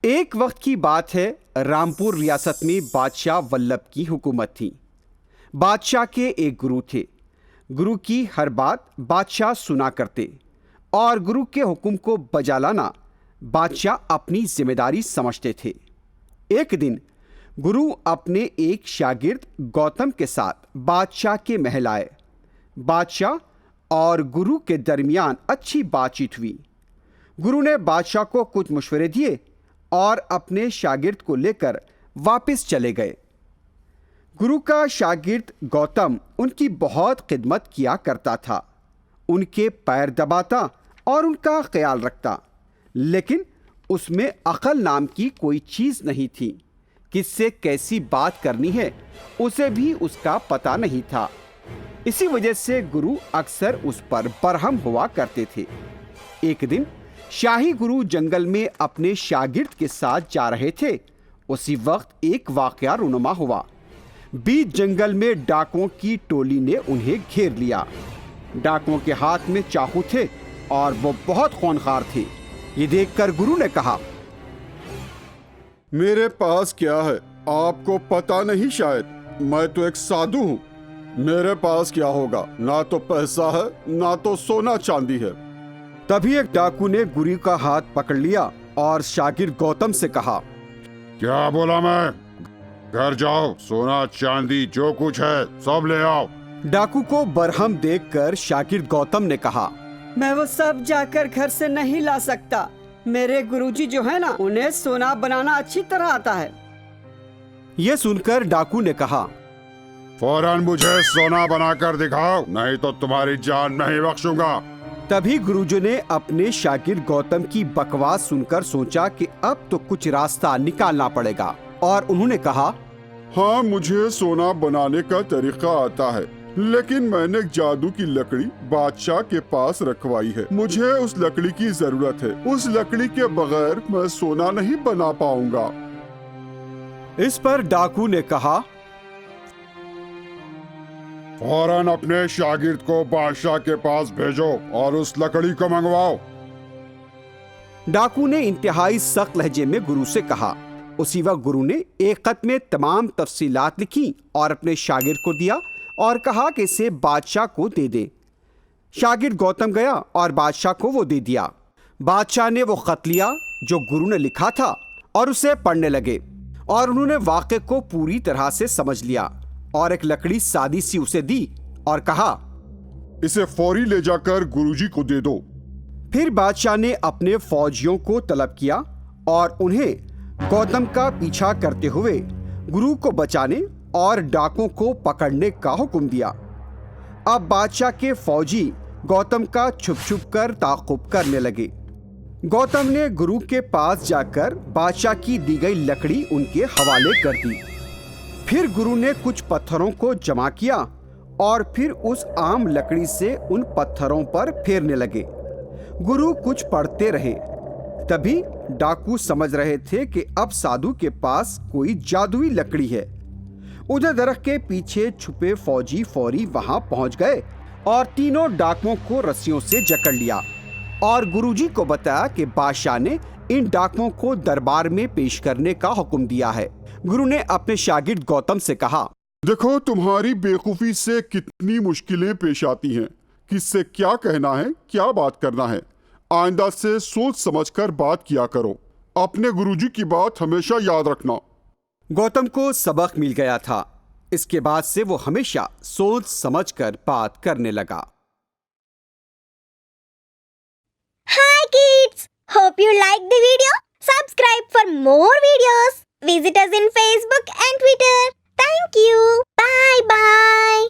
एक वक्त की बात है, रामपुर रियासत में बादशाह वल्लभ की हुकूमत थी। बादशाह के एक गुरु थे। गुरु की हर बात बादशाह सुना करते और गुरु के हुक्म को बजा लाना बादशाह अपनी जिम्मेदारी समझते थे। एक दिन गुरु अपने एक शागिर्द गौतम के साथ बादशाह के महल आए। बादशाह और गुरु के दरमियान अच्छी बातचीत हुई। गुरु ने बादशाह को कुछ मशवरे दिए और अपने शागिर्द को लेकर वापस चले गए। गुरु का शागिर्द गौतम उनकी बहुत खिदमत किया करता था, उनके पैर दबाता और उनका ख्याल रखता, लेकिन उसमें अक्ल नाम की कोई चीज़ नहीं थी। किससे कैसी बात करनी है उसे भी उसका पता नहीं था। इसी वजह से गुरु अक्सर उस पर बरहम हुआ करते थे। एक दिन शाही गुरु जंगल में अपने शागिर्द के साथ जा रहे थे। उसी वक्त एक वाकया रूनुमा हुआ। बीच जंगल में डाकुओं की टोली ने उन्हें घेर लिया। डाकुओं के हाथ में चाकू थे और वो बहुत खूंखार थे। ये देखकर गुरु ने कहा, मेरे पास क्या है आपको पता नहीं शायद। मैं तो एक साधु हूँ। मेरे पास क्या होगा, ना तो पैसा है ना तो सोना चांदी है। तभी एक डाकू ने गुरु का हाथ पकड़ लिया और शागिर्द गौतम से कहा, क्या बोला मैं? घर जाओ, सोना चांदी जो कुछ है सब ले आओ। डाकू को बरहम देखकर शागिर्द गौतम ने कहा, मैं वो सब जाकर घर से नहीं ला सकता। मेरे गुरुजी जो है ना, उन्हें सोना बनाना अच्छी तरह आता है। यह सुनकर डाकू ने कहा, फौरन मुझे सोना बनाकर दिखाओ, नहीं तो तुम्हारी जान नहीं बख्शूंगा। तभी गुरुजी ने अपने शागिर्द गौतम की बकवास सुनकर सोचा कि अब तो कुछ रास्ता निकालना पड़ेगा, और उन्होंने कहा, हाँ मुझे सोना बनाने का तरीका आता है, लेकिन मैंने जादू की लकड़ी बादशाह के पास रखवाई है। मुझे उस लकड़ी की जरूरत है। उस लकड़ी के बगैर मैं सोना नहीं बना पाऊंगा। इस पर डाकू ने कहा, फौरन अपने शागिर्द को बादशाह के पास भेजो और उस लकड़ी को मंगवाओ। डाकू ने इंतहाई सख्त लहजे में गुरु से कहा। उसी वक्त गुरु ने एक खत में तमाम तफसीलात लिखी और अपने शागिर्द को दिया और कहा कि इसे बादशाह को दे दे। शागिर्द गौतम गया और बादशाह को वो दे दिया। बादशाह ने वो खत लिया जो गुरु ने लिखा था और उसे पढ़ने लगे, और उन्होंने वाक़े को पूरी तरह से समझ लिया और एक लकड़ी सादी सी उसे दी और कहा, इसे फौरी ले जाकर गुरुजी को दे दो। फिर बादशाह ने अपने फौजियों को तलब किया और उन्हें गौतम का पीछा करते हुए गुरु को बचाने और डाकुओं को पकड़ने का हुक्म दिया। अब बादशाह के फौजी गौतम का छुप छुप कर ताक़ुब करने लगे। गौतम ने गुरु के पास जाकर बादशाह की दी गई लकड़ी उनके हवाले कर दी। फिर गुरु ने कुछ पत्थरों को जमा किया और फिर उस आम लकड़ी से उन पत्थरों पर फेरने लगे। गुरु कुछ पढ़ते रहे। तभी डाकू समझ रहे थे कि अब साधु के पास कोई जादुई लकड़ी है। उधर दरख्त के पीछे छुपे फौजी फौरी वहां पहुंच गए और तीनों डाकुओं को रस्सियों से जकड़ लिया और गुरुजी को बताया कि बादशाह ने इन डाकुओं को दरबार में पेश करने का हुक्म दिया है। गुरु ने अपने शागिर्द गौतम से कहा, देखो तुम्हारी बेवकूफी से कितनी मुश्किलें पेश आती हैं। किससे क्या कहना है, क्या बात करना है। आइंदा से सोच समझकर बात किया करो। अपने गुरुजी की बात हमेशा याद रखना। गौतम को सबक मिल गया था। इसके बाद से वो हमेशा सोच समझकर बात करने लगा। Hi kids! Hope you like the video. Subscribe for more videos. Visit us in Facebook and Twitter. Thank you. Bye bye.